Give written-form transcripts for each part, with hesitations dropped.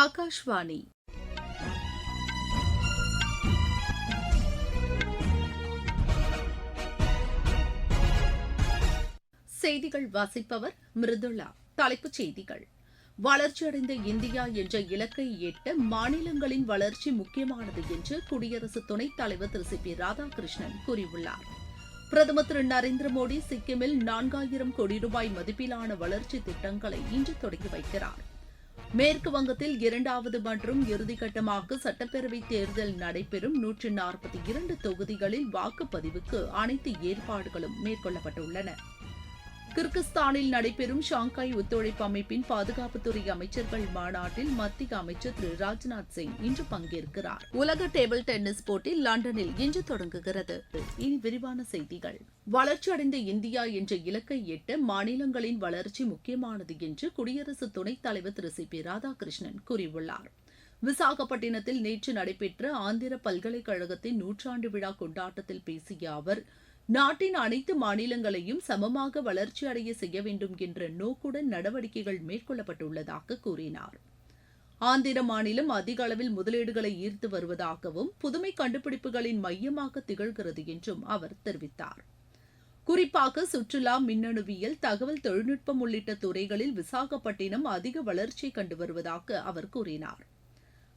ஆகாஷ்வாணி செய்திகள் வாசிப்பவர் மிருதுளா. தலைப்புச் செய்திகள்: வளர்ச்சியடைந்த இந்தியா என்ற இலக்கை எட்ட மாநிலங்களின் வளர்ச்சி முக்கியமானது என்று குடியரசு துணைத் தலைவர் திரு சி பி ராதாகிருஷ்ணன் கூறியுள்ளார். பிரதமர் திரு நரேந்திர மோடி சிக்கிமில் 4000 கோடி ரூபாய் மதிப்பிலான வளர்ச்சி திட்டங்களை இன்று தொடங்கி வைக்கிறார். மேற்கு வங்கத்தில் இரண்டாவது மற்றும் இறுதிக்கட்டமாக சட்டப்பேரவைத் தேர்தல் நடைபெறும் 142 தொகுதிகளில் வாக்குப்பதிவுக்கு அனைத்து ஏற்பாடுகளும் மேற்கொள்ளப்பட்டுள்ளன. கிர்கிஸ்தானில் நடைபெறும் ஷாங்காய் ஒத்துழைப்பு அமைப்பின் பாதுகாப்புத்துறை அமைச்சர்கள் மாநாட்டில் மத்திய அமைச்சர் திரு ராஜ்நாத் சிங் இன்று பங்கேற்கிறார். உலக டேபிள் டென்னிஸ் போட்டி லண்டனில் இன்று தொடங்குகிறது. இனி விரிவான செய்திகள். வளர்ச்சியடைந்த இந்தியா என்ற இலக்கை எட்ட மாநிலங்களின் வளர்ச்சி முக்கியமானது என்று குடியரசு துணைத் தலைவர் திரு சி பி ராதாகிருஷ்ணன் கூறியுள்ளார். விசாகப்பட்டினத்தில் நேற்று நடைபெற்ற ஆந்திர பல்கலைக்கழகத்தின் 100ஆண்டு விழா கொண்டாட்டத்தில் பேசிய அவர், நாட்டின் அனைத்து மாநிலங்களையும் சமமாக வளர்ச்சியடைய செய்ய வேண்டும் என்ற நோக்குடன் நடவடிக்கைகள் மேற்கொள்ளப்பட்டுள்ளதாக கூறினார். ஆந்திர மாநிலம் அதிக அளவில் முதலீடுகளை ஈர்த்து வருவதாகவும் புதுமை கண்டுபிடிப்புகளின் மையமாக திகழ்கிறது என்றும் அவர் தெரிவித்தார். குறிப்பாக சுற்றுலா, மின்னணுவியல், தகவல் தொழில்நுட்பம் உள்ளிட்ட துறைகளில் விசாகப்பட்டினம் அதிக வளர்ச்சியை கண்டு வருவதாக அவர் கூறினார்.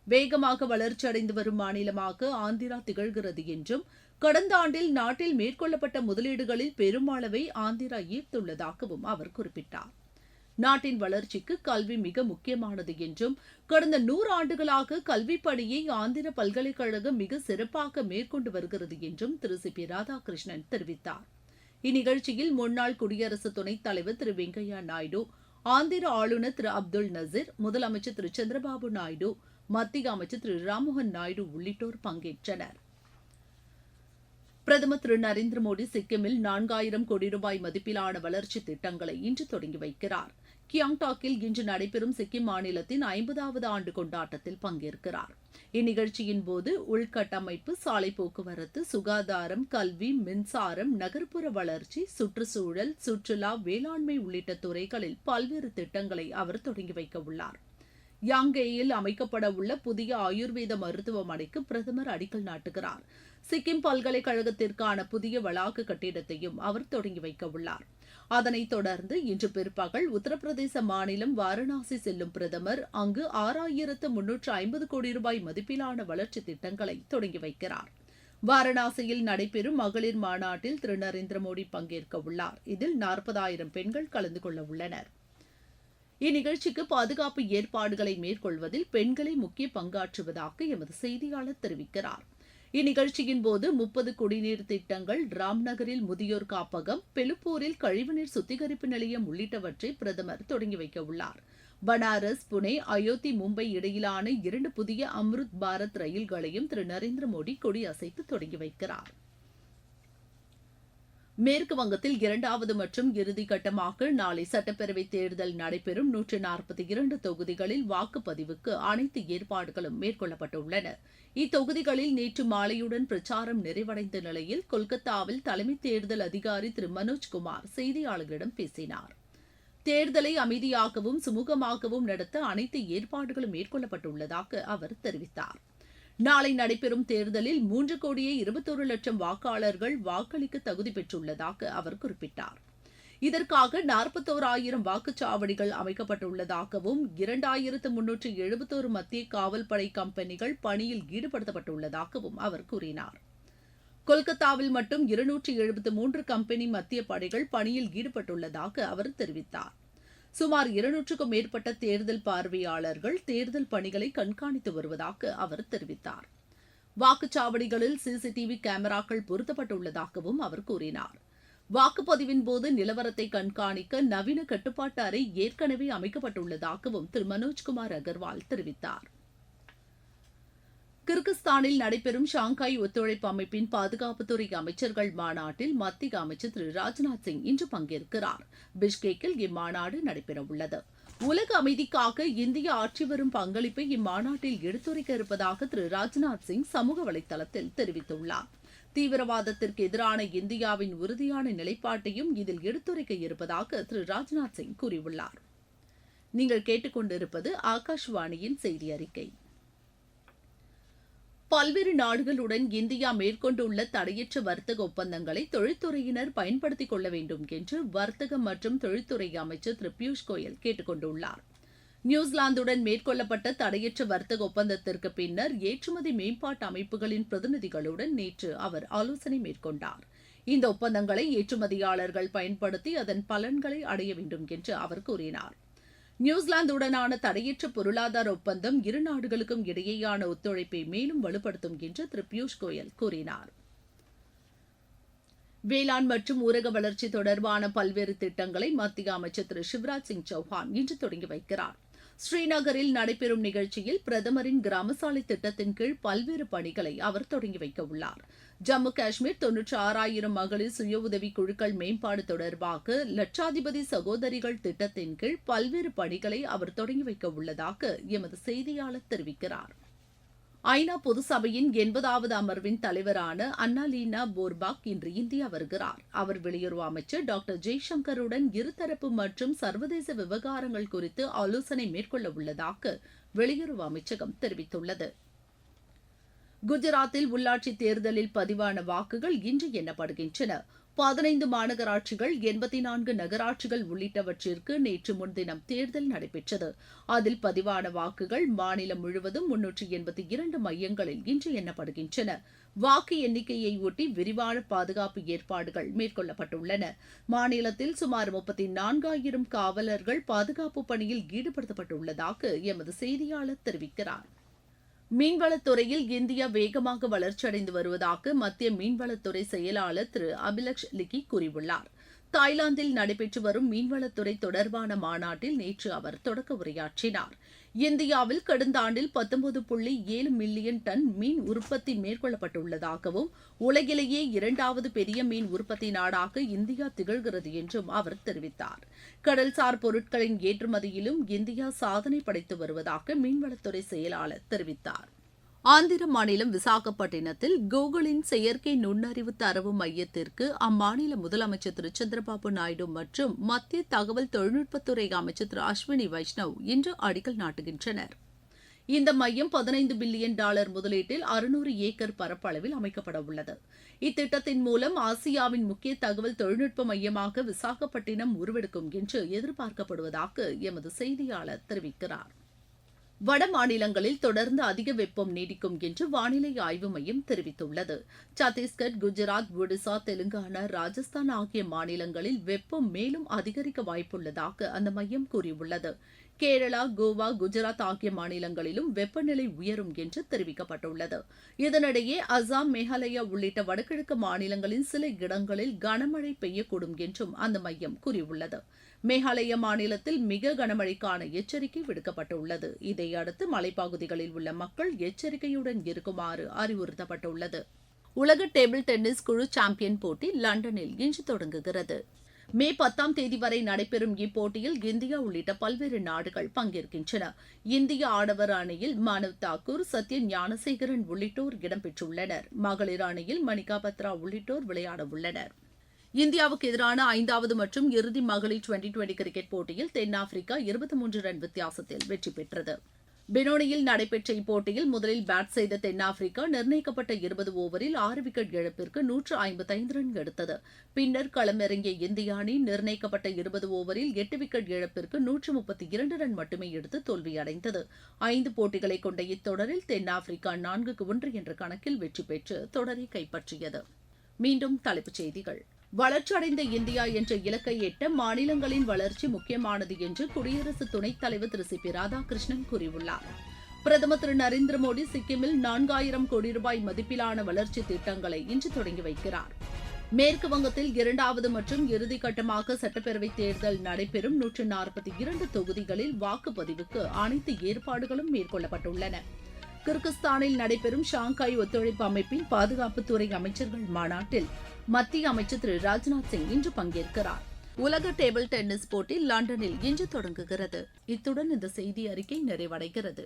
வேகமாக வளர்ச்சியடைந்து வரும் மாநிலமாக ஆந்திரா திகழ்கிறது என்றும், கடந்த ஆண்டில் நாட்டில் மேற்கொள்ளப்பட்ட முதலீடுகளில் பெருமளவை ஆந்திரா ஈர்த்துள்ளதாகவும் அவர் குறிப்பிட்டார். நாட்டின் வளர்ச்சிக்கு கல்வி மிக முக்கியமானது என்றும், கடந்த 100 ஆண்டுகளாக கல்விப் பணியை ஆந்திர பல்கலைக்கழகம் மிக சிறப்பாக மேற்கொண்டு வருகிறது என்றும் திரு சி பி ராதாகிருஷ்ணன் தெரிவித்தார். இந்நிகழ்ச்சியில் முன்னாள் குடியரசு துணைத் தலைவர் திரு வெங்கையா நாயுடு, ஆந்திர ஆளுநர் திரு அப்துல் நசீர், முதலமைச்சர் திரு சந்திரபாபு நாயுடு, மத்திய அமைச்சர் திரு ராம்மோகன் நாயுடு உள்ளிட்டோர் பங்கேற்றனர். பிரதமர் திரு நரேந்திர மோடி சிக்கிமில் 4000 கோடி ரூபாய் மதிப்பிலான வளர்ச்சி திட்டங்களை இன்று தொடங்கி வைக்கிறார். கியாங்டாக்கில் இன்று நடைபெறும் சிக்கிம் மாநிலத்தின் 50வது ஆண்டு கொண்டாட்டத்தில் பங்கேற்கிறார். இந்நிகழ்ச்சியின் போது உள்கட்டமைப்பு, சாலை போக்குவரத்து, சுகாதாரம், கல்வி, மின்சாரம், நகர்ப்புற வளர்ச்சி, சுற்றுச்சூழல், சுற்றுலா, வேளாண்மை உள்ளிட்ட துறைகளில் பல்வேறு திட்டங்களை அவர் தொடங்கி வைக்க உள்ளார். யாங்கேயில் அமைக்கப்பட உள்ள புதிய ஆயுர்வேத மருத்துவமனைக்கு பிரதமர் அடிக்கல் நாட்டுகிறார். சிக்கிம் பல்கலைக்கழகத்திற்கான புதிய வளாக கட்டிடத்தையும் அவர் தொடங்கி வைக்க உள்ளார். அதனைத் தொடர்ந்து இன்று பிற்பகல் உத்தரப்பிரதேச மாநிலம் வாரணாசி செல்லும் பிரதமர் அங்கு 6350 கோடி ரூபாய் மதிப்பிலான வளர்ச்சி திட்டங்களை தொடங்கி வைக்கிறார். வாரணாசியில் நடைபெறும் மகளிர் மாநாட்டில் திரு நரேந்திர மோடி பங்கேற்க உள்ளார். இதில் 40,000 பெண்கள் கலந்து கொள்ள உள்ளனர். இந்நிகழ்ச்சிக்கு பாதுகாப்பு ஏற்பாடுகளை மேற்கொள்வதில் பெண்களே முக்கிய பங்காற்றுவதாக எமது செய்தியாளர் தெரிவிக்கிறார். இந்நிகழ்ச்சியின் போது 30 குடிநீர் திட்டங்கள், ராம்நகரில் முதியோர் காப்பகம், பெலுப்பூரில் கழிவுநீர் சுத்திகரிப்பு நிலையம் உள்ளிட்டவற்றை பிரதமர் தொடங்கி வைக்க உள்ளார். பனாரஸ், புனே, அயோத்தி, மும்பை இடையிலான 2 புதிய அம்ருத் பாரத் ரயில்களையும் திரு நரேந்திர மோடி கொடியசைத்து தொடங்கி வைக்கிறார். மேற்கு வங்கத்தில் இரண்டாவது மற்றும் இறுதிக்கட்டமாக நாளை சட்டப்பேரவைத் தேர்தல் நடைபெறும் 142 தொகுதிகளில் வாக்குப்பதிவுக்கு அனைத்து ஏற்பாடுகளும் மேற்கொள்ளப்பட்டுள்ளன. இத்தொகுதிகளில் நேற்று மாலையுடன் பிரச்சாரம் நிறைவடைந்த நிலையில் கொல்கத்தாவில் தலைமை தேர்தல் அதிகாரி திரு மனோஜ்குமார் செய்தியாளர்களிடம் பேசினார். தேர்தலை அமைதியாகவும் சுமூகமாகவும் நடத்த அனைத்து ஏற்பாடுகளும் மேற்கொள்ளப்பட்டுள்ளதாக அவர் தெரிவித்தார். நாளை நடைபெறும் தேர்தலில் 3,21,00,000 வாக்காளர்கள் வாக்களிக்க தகுதி பெற்றுள்ளதாக அவர் குறிப்பிட்டார். இதற்காக 41,000 வாக்குச்சாவடிகள் அமைக்கப்பட்டுள்ளதாகவும் 2,371 மத்திய காவல்படை கம்பெனிகள் பணியில் ஈடுபடுத்தப்பட்டுள்ளதாகவும் அவர் கூறினார். கொல்கத்தாவில் மட்டும் 273 கம்பெனி மத்திய படைகள் பணியில் ஈடுபட்டுள்ளதாக அவர் தெரிவித்தார். சுமார் 200க்கும் மேற்பட்ட தேர்தல் பார்வையாளர்கள் தேர்தல் பணிகளை கண்காணித்து வருவதாக அவர் தெரிவித்தார். வாக்குச்சாவடிகளில் சிசிடிவி கேமராக்கள் பொருத்தப்பட்டுள்ளதாகவும் அவர் கூறினார். வாக்குப்பதிவின் போது நிலவரத்தை கண்காணிக்க நவீன கட்டுப்பாட்டு அறை ஏற்கனவே அமைக்கப்பட்டுள்ளதாகவும் திரு மனோஜ்குமார் அகர்வால் தெரிவித்தார். கிர்கிஸ்தானில் நடைபெறும் ஷாங்காய் ஒத்துழைப்பு அமைப்பின் பாதுகாப்புத்துறை அமைச்சர்கள் மாநாட்டில் மத்திய அமைச்சர் திரு ராஜ்நாத் சிங் இன்று பங்கேற்கிறார். பிஷ்கேக்கில் இம்மாநாடு நடைபெறவுள்ளது. உலக அமைதிக்காக இந்தியா ஆற்றி வரும் பங்களிப்பை இம்மாநாட்டில் எடுத்துரைக்க இருப்பதாக திரு ராஜ்நாத் சிங் சமூக வலைதளத்தில் தெரிவித்துள்ளார். தீவிரவாதத்திற்கு எதிரான இந்தியாவின் உறுதியான நிலைப்பாட்டையும் இதில் எடுத்துரைக்க இருப்பதாக திரு ராஜ்நாத் சிங் கூறியுள்ளார். நீங்கள் கேட்டுக்கொண்டிருப்பது ஆகாஷ்வாணியின் செய்தி அறிக்கை. பல்வேறு நாடுகளுடன் இந்தியா மேற்கொண்டுள்ள தடையற்ற வர்த்தக ஒப்பந்தங்களை தொழில்துறையினர் பயன்படுத்திக் கொள்ள வேண்டும் என்று வர்த்தக மற்றும் தொழில்துறை அமைச்சர் திரு பியூஷ் கோயல் கேட்டுக் கொண்டுள்ளார். நியூசிலாந்துடன் மேற்கொள்ளப்பட்ட தடையற்ற வர்த்தக ஒப்பந்தத்திற்கு பின்னர் ஏற்றுமதி மேம்பாட்டு அமைப்புகளின் பிரதிநிதிகளுடன் நேற்று அவர் ஆலோசனை மேற்கொண்டார். இந்த ஒப்பந்தங்களை ஏற்றுமதியாளர்கள் பயன்படுத்தி அதன் பலன்களை அடைய வேண்டும் என்று அவர் கூறினார். நியூசிலாந்துடனான தடையற்ற பொருளாதார ஒப்பந்தம் இரு நாடுகளுக்கும் இடையேயான ஒத்துழைப்பை மேலும் வலுப்படுத்தும் என்று திரு பியூஷ் கோயல் கூறினார். வேளாண் மற்றும் ஊரக வளர்ச்சி தொடர்பான பல்வேறு திட்டங்களை மத்திய அமைச்சர் திரு சிவராஜ் சிங் சௌஹான் இன்று தொடங்கி வைக்கிறார். ஸ்ரீநகரில் நடைபெறும் நிகழ்ச்சியில் பிரதமரின் கிராம சாலை திட்டத்தின் கீழ் பல்வேறு பணிகளை அவர் தொடங்கி வைக்க உள்ளார். ஜம்மு காஷ்மீர் 96,000 மகளிர் சுய உதவி குழுக்கள் மேம்பாடு தொடர்பாக லட்சாதிபதி சகோதரிகள் திட்டத்தின் கீழ் பல்வேறு பணிகளை அவர் தொடங்கி வைக்க உள்ளதாக எமது செய்தியாளர் தெரிவிக்கிறார். ஐநா பொதுசபையின் 80வது அமர்வின் தலைவரான அன்னாலீனா போர்பாக் இன்று இந்தியா வருகிறார். அவர் வெளியுறவு அமைச்சர் டாக்டர் ஜெய்சங்கருடன் இருதரப்பு மற்றும் சர்வதேச விவகாரங்கள் குறித்து ஆலோசனை மேற்கொள்ள உள்ளதாக வெளியுறவு அமைச்சகம் தெரிவித்துள்ளது. குஜராத்தில் உள்ளாட்சித் தேர்தலில் பதிவான வாக்குகள் இன்று எண்ணப்படுகின்றன. 15 மாநகராட்சிகள், 84 நகராட்சிகள் உள்ளிட்டவற்றிற்கு நேற்று முன்தினம் தேர்தல் நடைபெற்றது. அதில் பதிவான வாக்குகள் மாநிலம் முழுவதும் 382 மையங்களில் இன்று எண்ணப்படுகின்றன. வாக்கு எண்ணிக்கையை ஒட்டி விரிவான பாதுகாப்பு ஏற்பாடுகள் மேற்கொள்ளப்பட்டுள்ளன. மாநிலத்தில் சுமார் 34,000 காவலர்கள் பாதுகாப்பு பணியில் ஈடுபடுத்தப்பட்டுள்ளதாக எமது செய்தியாளர் தெரிவிக்கிறார். மீன்வளத்துறையில் இந்தியா வேகமாக வளர்ச்சியடைந்து வருவதாக மத்திய மீன்வளத்துறை செயலாளர் திரு அபிலக்ஷ் லிக்கி கூறியுள்ளார். தாய்லாந்தில் நடைபெற்று வரும் மீன்வளத்துறை தொடர்பான மாநாட்டில் நேற்று அவர் தொடக்க உரையாற்றினார். இந்தியாவில் கடந்த ஆண்டில் 19.7 மில்லியன் டன் மீன் உற்பத்தி மேற்கொள்ளப்பட்டுள்ளதாகவும் உலகிலேயே 2வது பெரிய மீன் உற்பத்தி நாடாக இந்தியா திகழ்கிறது என்றும் அவர் தெரிவித்தார். கடல்சார் பொருட்களின் ஏற்றுமதியிலும் இந்தியா சாதனை படைத்து வருவதாக மீன்வளத்துறை செயலாளர் தெரிவித்தார். ஆந்திர மாநிலம் விசாகப்பட்டினத்தில் கூகுளின் செயற்கை நுண்ணறிவு தரவு மையத்திற்கு அம்மாநில முதலமைச்சர் திரு சந்திரபாபு நாயுடு மற்றும் மத்திய தகவல் தொழில்நுட்பத்துறை அமைச்சர் திரு அஸ்வினி வைஷ்ணவ் இன்று அடிக்கல் நாட்டுகின்றனர். இந்த மையம் $15 பில்லியன் முதலீட்டில் 600 ஏக்கர் பரப்பளவில் அமைக்கப்பட உள்ளது. இத்திட்டத்தின் மூலம் ஆசியாவின் முக்கிய தகவல் தொழில்நுட்ப மையமாக விசாகப்பட்டினம் உருவெடுக்கும் என்று எதிர்பார்க்கப்படுவதாக எமது செய்தியாளர் தெரிவிக்கிறார். வட மாநிலங்களில் தொடர்ந்து அதிக வெப்பம் நீடிக்கும் என்று வானிலை ஆய்வு மையம் தெரிவித்துள்ளது. சத்தீஸ்கர், குஜராத், ஒடிசா, தெலுங்கானா, ராஜஸ்தான் ஆகிய மாநிலங்களில் வெப்பம் மேலும் அதிகரிக்க வாய்ப்புள்ளதாக அந்த மையம் கூறியுள்ளது. கேரளா, கோவா, குஜராத் ஆகிய மாநிலங்களிலும் வெப்பநிலை உயரும் என்று தெரிவிக்கப்பட்டுள்ளது. இதனிடையே அசாம், மேகாலயா உள்ளிட்ட வடகிழக்கு மாநிலங்களின் சில இடங்களில் கனமழை பெய்யக்கூடும் என்றும் அந்த மையம் கூறியுள்ளது. மேகாலய மாநிலத்தில் மிக கனமழைக்கான எச்சரிக்கை விடுக்கப்பட்டுள்ளது. இதையடுத்து மலைப்பகுதிகளில் உள்ள மக்கள் எச்சரிக்கையுடன் இருக்குமாறு அறிவுறுத்தப்பட்டுள்ளது. உலக டேபிள் டென்னிஸ் குழு சாம்பியன் போட்டி லண்டனில் இன்று தொடங்குகிறது. மே 10ஆம் தேதி வரை நடைபெறும் இப்போட்டியில் இந்தியா உள்ளிட்ட பல்வேறு நாடுகள் பங்கேற்கின்றன. இந்திய ஆடவர் அணியில் மானவ் தாக்கூர், சத்ய ஞானசேகரன் உள்ளிட்டோர் இடம்பெற்றுள்ளனர். மகளிர் அணியில் மணிகா பத்ரா உள்ளிட்டோர் விளையாட உள்ளனர். இந்தியாவுக்கு எதிரான 5வது மற்றும் இறுதி மகளிர் டுவெண்டி கிரிக்கெட் போட்டியில் தென்னாப்பிரிக்கா 23 ரன் வித்தியாசத்தில் வெற்றி பெற்றது. பெனோனியில் நடைபெற்ற இப்போட்டியில் முதலில் பேட் செய்த தென்னாப்பிரிக்கா நிர்ணயிக்கப்பட்ட 20 ஓவரில் 6 விக்கெட் இழப்பிற்கு 155 ரன் எடுத்தது. பின்னர் களமிறங்கிய இந்திய அணி நிர்ணயிக்கப்பட்ட 20 ஓவரில் 8 விக்கெட் இழப்பிற்கு 132 ரன் மட்டுமே எடுத்து தோல்வியடைந்தது. 5 போட்டிகளை கொண்ட இத்தொடரில் தென்னாப்பிரிக்கா 4-1 என்ற கணக்கில் வெற்றி பெற்று தொடரை கைப்பற்றியது. மீண்டும் தலைப்புச் செய்திகள். வளர்ச்சியடைந்த இந்தியா என்ற இலக்கை எட்ட மாநிலங்களின் வளர்ச்சி முக்கியமானது என்று குடியரசு துணைத் தலைவர் திரு சி பி ராதாகிருஷ்ணன் கூறியுள்ளார். பிரதமர் திரு நரேந்திர மோடி சிக்கிமில் 4000 கோடி ரூபாய் மதிப்பிலான வளர்ச்சி திட்டங்களை இன்று தொடங்கி வைக்கிறார். மேற்கு வங்கத்தில் 2வது மற்றும் இறுதிக்கட்டமாக சட்டப்பேரவைத் தேர்தல் நடைபெறும் 142 தொகுதிகளில் வாக்குப்பதிவுக்கு அனைத்து ஏற்பாடுகளும் மேற்கொள்ளப்பட்டுள்ளன. கிர்கிஸ்தானில் நடைபெறும் ஷாங்காய் ஒத்துழைப்பு அமைப்பின் பாதுகாப்புத்துறை அமைச்சர்கள் மாநாட்டில் மத்திய அமைச்சர் திரு ராஜ்நாத் சிங் இன்று பங்கேற்கிறார். உலக டேபிள் டென்னிஸ் போட்டி லண்டனில் இன்று தொடங்குகிறது. இத்துடன் இந்த செய்தி அறிக்கை நிறைவடைகிறது.